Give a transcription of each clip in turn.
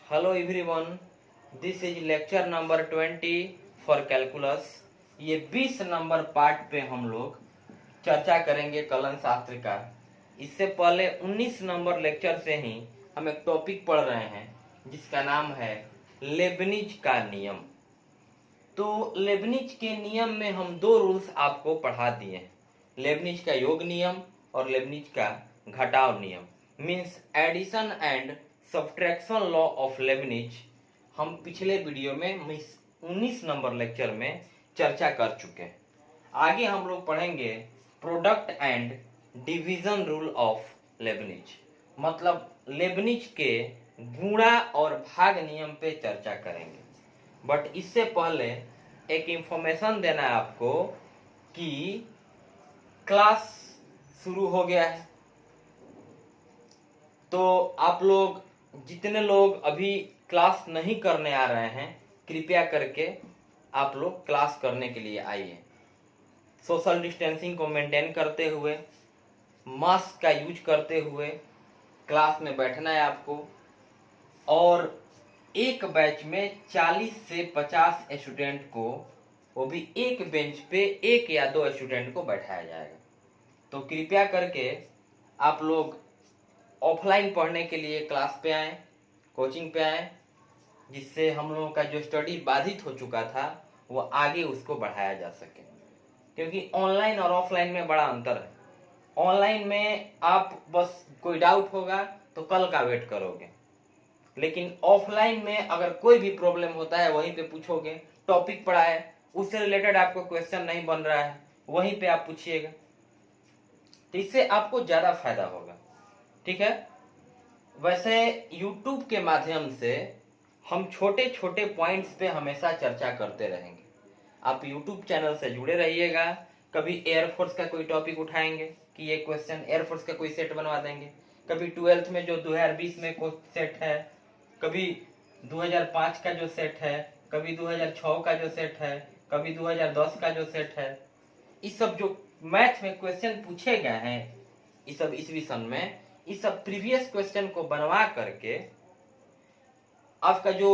Hello everyone, this is lecture number 20 for calculus. ये 20 number part पे हम लोग चर्चा करेंगे कलन शास्त्र का। इससे पहले 19 नंबर लेक्चर से ही हम एक टॉपिक पढ़ रहे हैं जिसका नाम है लेबनिज का नियम। तो लेबनिज के नियम में हम दो रूल्स आपको पढ़ा दिए हैं, लेबनिज का योग नियम और लेबनिज का घटाव नियम, means addition and subtraction law of Leibniz. हम पिछले वीडियो में 19 नंबर लेक्चर में चर्चा कर चुके हैं। आगे हम लोग पढ़ेंगे product and division rule of Lebanese, मतलब लेबनिज के गुणा और भाग नियम पे चर्चा करेंगे। बट इससे पहले एक इंफॉर्मेशन देना है आपको कि क्लास शुरू हो गया है। तो आप लोग जितने लोग अभी क्लास नहीं करने आ रहे हैं, कृपया करके आप लोग क्लास करने के लिए आइए। सोशल डिस्टेंसिंग को मेंटेन करते हुए, मास्क का यूज करते हुए क्लास में बैठना है आपको। और एक बैच में 40 से 50 स्टूडेंट को, वो भी एक बेंच पे एक या दो स्टूडेंट को बैठाया जाएगा। तो कृपया करके आप लोग ऑफलाइन पढ़ने के लिए क्लास पे आए, कोचिंग पे आए, जिससे हम लोगों का जो स्टडी बाधित हो चुका था वो आगे उसको बढ़ाया जा सके। क्योंकि ऑनलाइन और ऑफलाइन में बड़ा अंतर है। ऑनलाइन में आप बस कोई डाउट होगा तो कल का वेट करोगे, लेकिन ऑफलाइन में अगर कोई भी प्रॉब्लम होता है वहीं पे पूछोगे। टॉपिक पढ़ा है, उससे रिलेटेड आपको क्वेश्चन नहीं बन रहा है, वहीं पे आप पूछिएगा, तो इससे आपको ज्यादा फायदा होगा। ठीक है। वैसे YouTube के माध्यम से हम छोटे छोटे पॉइंट्स पे हमेशा चर्चा करते रहेंगे। आप YouTube चैनल से जुड़े रहिएगा। कभी एयरफोर्स का कोई टॉपिक उठाएंगे कि ये क्वेश्चन एयरफोर्स का कोई सेट बनवा देंगे, कभी 12th में जो 2020 में कोई सेट है, कभी 2005 का जो सेट है, कभी 2006 का जो सेट है, कभी 2010 का जो सेट है। इस सब जो मैथ में क्वेश्चन पूछे गए हैं, इस सब इस विषय में, इस सब प्रीवियस क्वेश्चन को बनवा करके आपका जो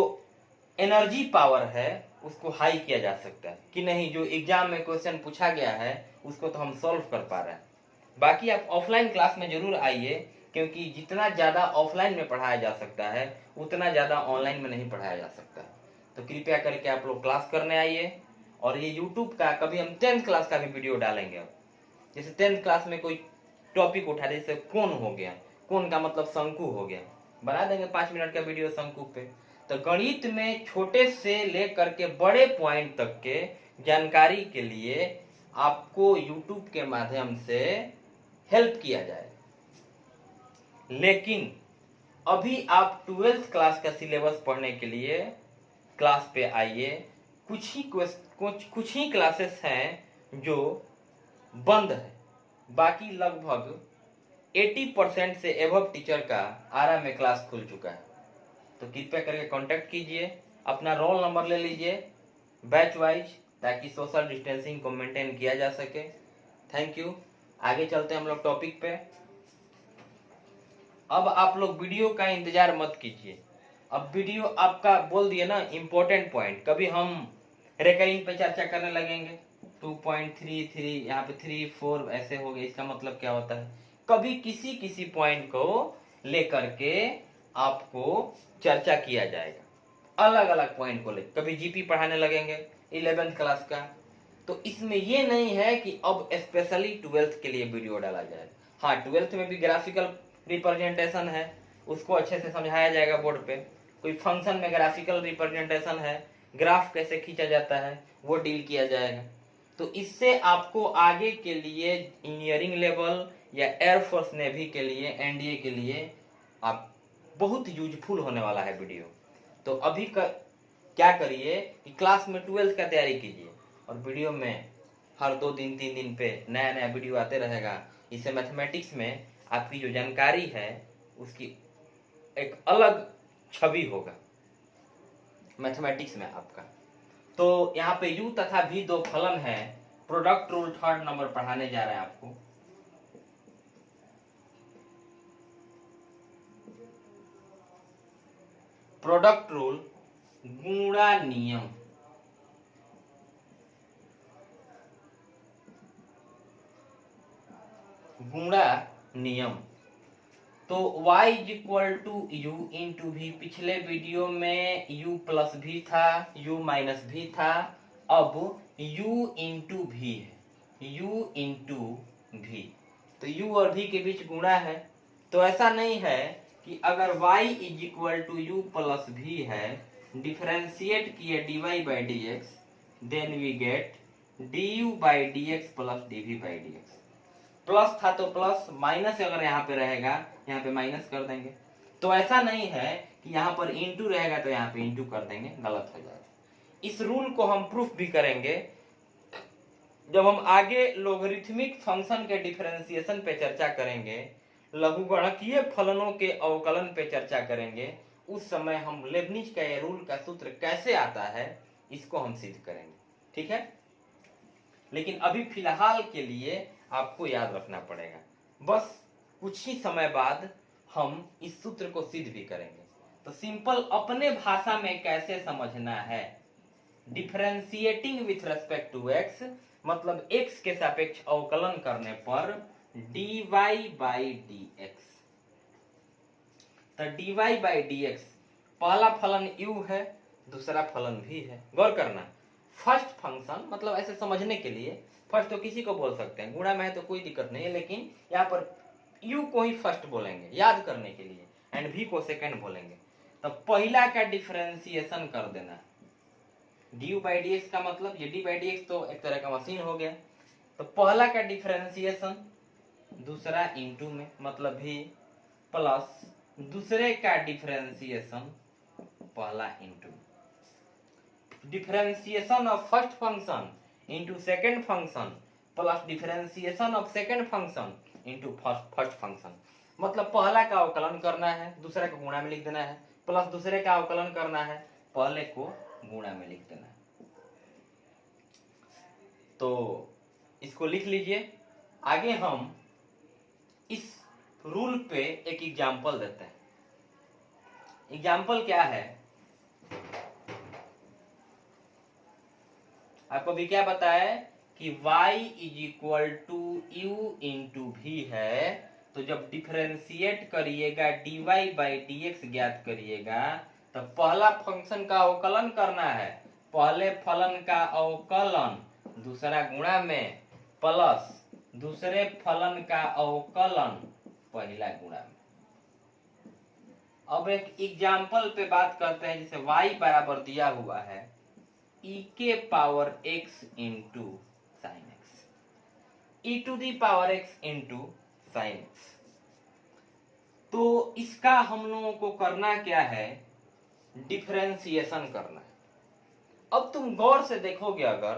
एनर्जी पावर है उसको हाई किया जा सकता है कि नहीं। जो एग्जाम में क्वेश्चन पूछा गया है उसको तो हम सॉल्व कर पा रहे हैं। बाकी आप ऑफलाइन क्लास में जरूर आइए, क्योंकि जितना ज्यादा ऑफलाइन में पढ़ाया जा सकता है उतना ज्यादा ऑनलाइन में नहीं पढ़ाया जा सकता। तो कृपया करके आप लोग क्लास करने आइए। और ये यूट्यूब का कभी हम 10th क्लास का भी वीडियो डालेंगे। अब जैसे 10th क्लास में कोई टॉपिक उठा दे, जैसे कोण हो गया, कोण का मतलब शंकु हो गया, बना देंगे 5 मिनट का वीडियो शंकु पे। तो गणित में छोटे से लेकर के बड़े पॉइंट तक के जानकारी के लिए आपको YouTube के माध्यम से हेल्प किया जाए। लेकिन अभी आप 12th क्लास का सिलेबस पढ़ने के लिए क्लास पे आइए। कुछ ही क्लासेस हैं जो बंद है, बाकी लगभग 80% से एबव टीचर का आरा में क्लास खुल चुका है। तो कृपया करके कांटेक्ट कीजिए, अपना रोल नंबर ले लीजिए बैच वाइज, ताकि सोशल डिस्टेंसिंग को मेंटेन किया जा सके। Thank you. आगे चलते हैं हम लोग टॉपिक पे। अब आप लोग वीडियो का इंतजार मत कीजिए। अब वीडियो आपका बोल दिए ना इंपॉर्टेंट पॉइंट, कभी हम रेकरिंग पे चर्चा करने लगेंगे 2.33, यहाँ पे 3 4 ऐसे हो गए। इसका मतलब क्या होता है, कभी किसी किसी पॉइंट को लेकर के आपको चर्चा किया जाएगा, अलग अलग पॉइंट को लेकर। कभी जीपी पढ़ाने लगेंगे 11th क्लास का, तो इसमें ये नहीं है कि अब स्पेशली 12th के लिए वीडियो डाला जाए। हाँ, 12th में भी ग्राफिकल रिप्रेजेंटेशन है, उसको अच्छे से समझाया जाएगा बोर्ड पे। कोई फंक्शन में ग्राफिकल रिप्रेजेंटेशन है, ग्राफ कैसे खींचा जाता है वो डील किया जाएगा। तो इससे आपको आगे के लिए इंजीनियरिंग लेवल या एयरफोर्स नेवी के लिए, एनडीए के लिए आप बहुत यूजफुल होने वाला है वीडियो। तो अभी क्या करिए कि क्लास में 12th का तैयारी कीजिए, और वीडियो में हर 2 दिन 3 दिन पे नया नया वीडियो आते रहेगा। इससे मैथमेटिक्स में आपकी जो जानकारी है उसकी एक अलग छवि होगा मैथमेटिक्स में आपका। तो यहाँ पे u तथा v दो फलन है। प्रोडक्ट रूल 3rd नंबर पढ़ाने जा रहे हैं आपको। प्रोडक्ट रूल, गुणा नियम। गुणा नियम। तो y is equal to u into v, पिछले वीडियो में u प्लस भी था, u माइनस भी था, अब u इंटू भी है, u इंटू भी। तो u और v के बीच गुणा है। तो ऐसा नहीं है कि अगर y is equal to u plus v है, डिफरेंशिएट किए dy by d x, then we get du by d x plus dv by d x. Plus था तो प्लस, माइनस अगर यहाँ पे रहेगा, यहाँ पे माइनस कर देंगे। तो ऐसा नहीं है कि यहाँ पर इंटू रहेगा तो यहाँ पे इंटू कर देंगे, गलत हो जाएगा। इस रूल को हम प्रूफ भी करेंगे जब हम आगे लोगरिथमिक फंक्शन के डिफरेंशिएशन पे चर्चा करेंगे, लघुगणकीय फलनों के अवकलन पे चर्चा करेंगे। उस समय हम लेबनिज का ये रूल का सूत्र कैसे आता है इसको हम सिद्ध करेंगे, ठीक है। लेकिन अभी फिलहाल के लिए आपको याद रखना पड़ेगा, बस कुछ ही समय बाद हम इस सूत्र को सिद्ध भी करेंगे। तो सिंपल अपने भाषा में कैसे समझना है, differentiating with respect to x, मतलब एक्स के सापेक्ष अवकलन करने पर dy बाई डी एक्स। तो dy बाई डी एक्स, पहला फलन u है, दूसरा फलन भी है। गौर करना, फर्स्ट फंक्शन, मतलब ऐसे समझने के लिए फर्स्ट तो किसी को बोल सकते हैं, गुणा में है तो कोई दिक्कत नहीं है, लेकिन यहाँ पर u को ही फर्स्ट बोलेंगे याद करने के लिए, एंड v को सेकंड बोलेंगे। तो पहला का डिफरेंशिएशन कर देना, डी बाई डी एक्स का मतलब, ये डी बाई डी एक्स तो एक तरह का मशीन हो गया। तो पहला का डिफरेंशिएशन दूसरा इंटू में, मतलब भी, प्लस दूसरे का डिफरेंशिएशन पहला into, differentiation of first function into second function plus differentiation of second function into first function. मतलब पहला का अवकलन करना है, दूसरे को गुणा में लिख देना है, प्लस दूसरे का अवकलन करना है, पहले को गुणा में लिख देना है। तो इसको लिख लीजिए। आगे हम इस रूल पे एक एग्जाम्पल देते हैं। एग्जाम्पल क्या है, आपको भी क्या बताया कि y is equal to u into v है, तो जब डिफरेंशिएट करिएगा dy बाई डी एक्स ज्ञात करिएगा, तो पहला फंक्शन का अवकलन करना है, पहले फलन का अवकलन दूसरा गुणा में, प्लस दूसरे फलन का अवकलन पहला गुणा में। अब एक एग्जाम्पल पे बात करते हैं, जैसे y बराबर दिया हुआ है e के power x into sine x, e to the power x into sine x. तो इसका हम लोगों को करना क्या है, डिफरेंशिएशन करना है। अब तुम गौर से देखोगे अगर,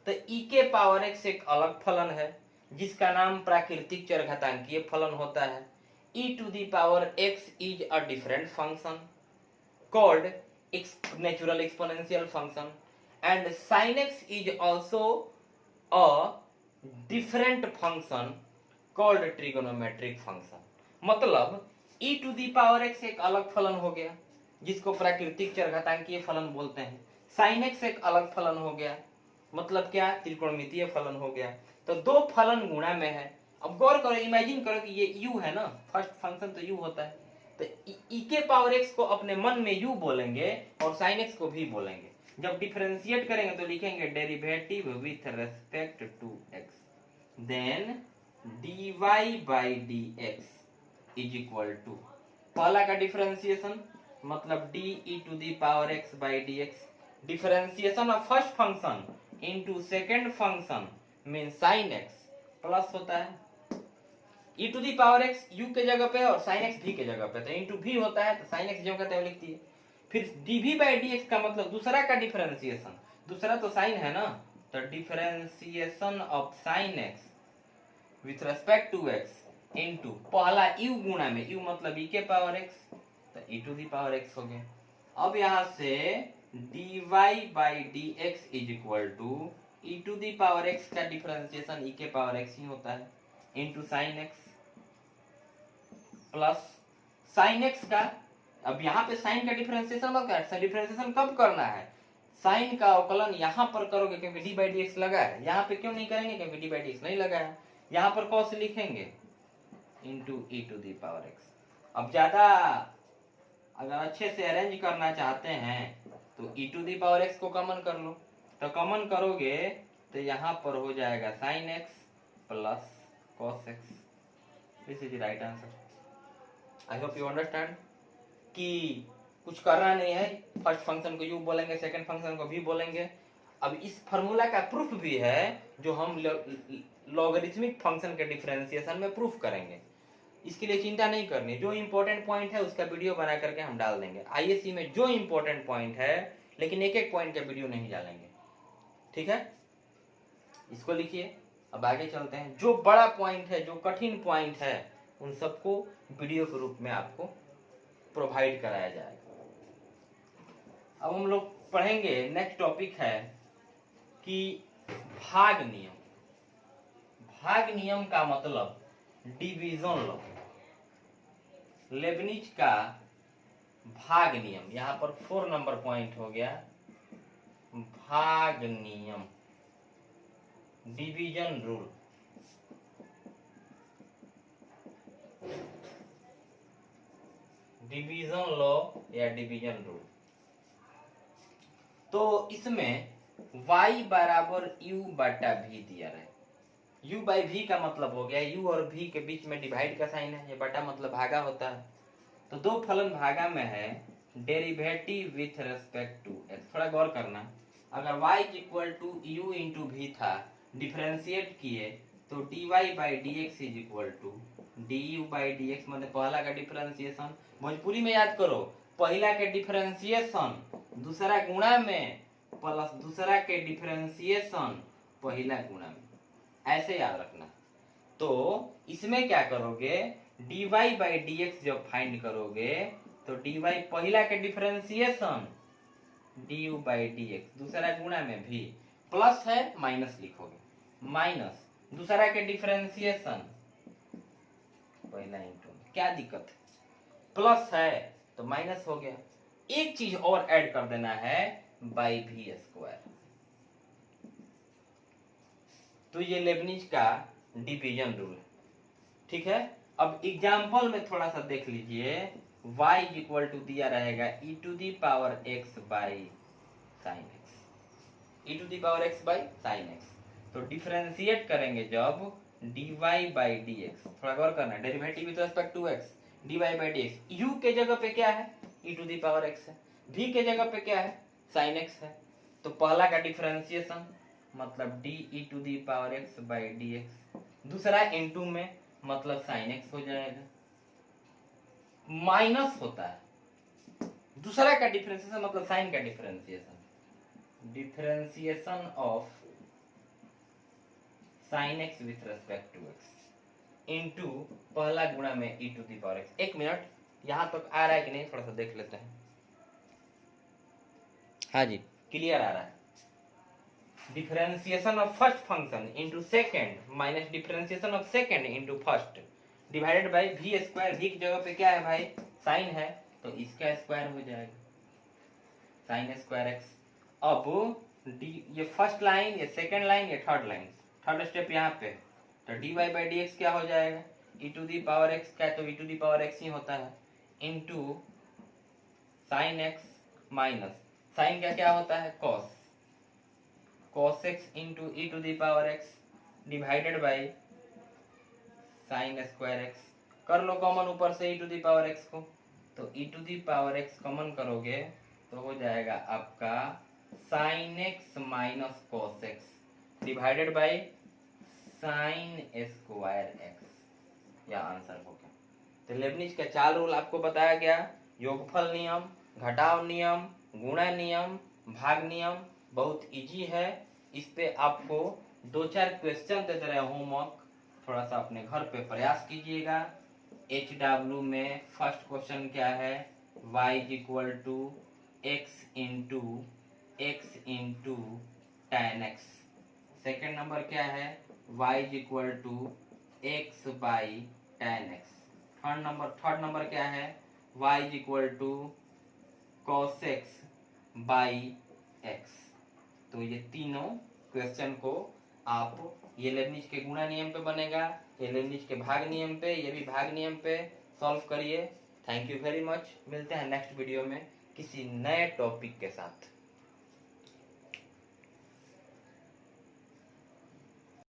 तो e के पावर x एक अलग फलन है जिसका नाम प्राकृतिक चरघातांकीय फलन होता है। e to the power x is a different function called natural exponential function, and sin x is also a different function called trigonometric function। मतलब e to the power x एक अलग फलन हो गया जिसको प्राकृतिक चरघातांकीय फलन बोलते हैं, sin x एक अलग फलन हो गया, मतलब क्या, त्रिकोणमितीय फलन हो गया। तो दो फलन गुणा में है। अब गौर करो, इमेजिन करो कि ये u है ना, फर्स्ट फंक्शन तो u होता है, तो e के पावर x को अपने मन में u बोलेंगे और sin x को भी बोलेंगे। जब डिफरेंशिएट करेंगे तो लिखेंगे derivative with respect to x, then dy by d x is equal to, पहला का डिफरेंशिएशन मतलब d e to the power x by d x, differentiation of first function into second function mean sin x, plus होता है e to the power x u के जगह पे और sin x v के जगह पे, तो इनटू v होता है, तो sin x जो कहते हैं लिखती है। फिर dv बाई डी एक्स का मतलब दूसरा का डिफरेंशिएशन, दूसरा तो साइन है ना, तो differentiation of sine x with respect to x into पहला u गुणा में, u मतलब e के पावर x, तो e to the power x हो गया। अब यहां से dy by d x is equal to e to the power x का डिफरेंशिएशन e के पावर x ही होता है into sine x, plus sine x का अब यहाँ पे साइन का डिफरेंशिएशन मत कर, डिफरेंशिएशन कब करना है, साइन का अवकलन यहाँ पर करोगे क्योंकि डी बाई डी एक्स लगा है, यहाँ पे क्यों नहीं करेंगे क्योंकि डी बाई डी एक्स नहीं लगा है, यहाँ पर कॉस लिखेंगे into e to the power x. अब ज्यादा अगर अच्छे से अरेंज करना चाहते हैं तो ई टू दी पावर एक्स को कॉमन कर लो, तो कॉमन करोगे तो यहाँ पर हो जाएगा sine x plus cos x, this is the right answer. I hope you understand कि कुछ करना नहीं है, फर्स्ट फंक्शन को यू बोलेंगे, सेकंड फंक्शन को भी बोलेंगे। अब इस फॉर्मूला का प्रूफ भी है जो हम लॉगरिथमिक फंक्शन के डिफरेंशिएशन में प्रूफ करेंगे, इसके लिए चिंता नहीं करनी। जो इंपॉर्टेंट पॉइंट है उसका वीडियो बना करके हम डाल देंगे आईएससी में, जो इंपॉर्टेंट पॉइंट है, लेकिन एक एक पॉइंट का वीडियो नहीं डालेंगे, ठीक है। इसको लिखिए, अब आगे चलते हैं। जो बड़ा पॉइंट है, जो कठिन पॉइंट है, उन सबको वीडियो के रूप में आपको प्रोवाइड कराया जाएगा। अब हम लोग पढ़ेंगे, नेक्स्ट टॉपिक है कि भाग नियम। भाग नियम का मतलब डिवीजन लॉ, लेबनिज का भाग नियम, यहां पर 4 नंबर पॉइंट हो गया, भाग नियम, डिवीजन रूल। डिवीजन लॉ या डिवीजन रूल। तो इसमें y बराबर u बटा v दिया रहे, u बाई v का मतलब हो गया u और v के बीच में डिवाइड का साइन है, ये बटा मतलब भागा होता है। तो दो फलन भागा में है, derivative with respect to x। थोड़ा गौर करना, अगर y equal to u into v था, डिफरेंशिएट किए तो dy by d x is equal to du by d x, मतलब पहला का डिफरेंशिएशन। भोजपुरी में याद करो, पहला के डिफरेंशिएशन दूसरा गुणा में प्लस दूसरा के डिफरेंशिएशन पहला गुणा में, ऐसे याद रखना। तो इसमें क्या करोगे, dy बाई डी एक्स जब फाइंड करोगे तो dy पहला के differentiation du by d x दूसरा गुणा में भी, प्लस है माइनस लिखोगे, माइनस दूसरा के डिफरेंशिएशन पहला इंटू, क्या दिक्कत है, प्लस है तो माइनस हो गया। एक चीज और ऐड कर देना है, बाई भी स्क्वायर। तो ये लेबनिज का डिवीजन रूल है, ठीक है। अब एग्जाम्पल में थोड़ा सा देख लीजिए, y इक्वल टू दिया रहेगा e to the power x by sine x, e to the power x by sine x. तो डिफरेंशिएट करेंगे जब dy बाई डी एक्स, थोड़ा गौर करना, derivative with respect to x, dy by d x, u के जगह पे क्या है, e to the power x है, v के जगह पे क्या है, साइन x है। तो पहला का डिफरेंशिएशन मतलब d e to the power x by d x, दूसरा इनटू में मतलब साइन x हो जाएगा, माइनस होता है दूसरा का डिफरेंशिएशन मतलब साइन का differentiation, differentiation of sine x with respect to x into पहला गुणा में e to the power x। एक मिनट, यहां तक आ रहा है कि नहीं, थोड़ा सा देख लेते हैं। हाँ जी, क्लियर आ रहा है। Differentiation of first function into second minus differentiation of second into first divided by v square. v की जगह पे क्या है भाई, साइन है, तो इसका स्क्वायर हो जाएगा साइन स्क्वायर x। अब ये फर्स्ट लाइन, ये सेकंड लाइन, ये थर्ड लाइन, थर्ड स्टेप यहाँ पे, तो dy बाई डी एक्स क्या हो जाएगा, e to the power x का है तो e to the power x ही होता है, into sine x minus sine का क्या होता है, cos x into e to the power x divided by sine square x। कर लो कॉमन ऊपर से e to the power x को, तो e to the power x common करोगे तो हो जाएगा आपका sine x minus cos x divided by sine square x, या आंसर हो गया। तो लेबनिज का 4 रूल आपको बताया गया, योगफल नियम, घटाव नियम, गुणा नियम, भाग नियम, बहुत इजी है। इस पे आपको 2-4 क्वेश्चन दे रहे हैं होमवर्क, थोड़ा सा अपने घर पे प्रयास कीजिएगा। HW में फर्स्ट क्वेश्चन क्या है, y equal to x into tan x। Second number क्या है, y equal to x by tan x। Third number क्या है, y is equal to cos x by x। तो ये तीनों क्वेश्चन को आप ये लेबनिज के गुणा नियम पे बनेगा, ये लेबनिज के भाग नियम पे, ये भी भाग नियम पे सॉल्व करिए। Thank you very much. मिलते हैं नेक्स्ट वीडियो में किसी नए टॉपिक के साथ।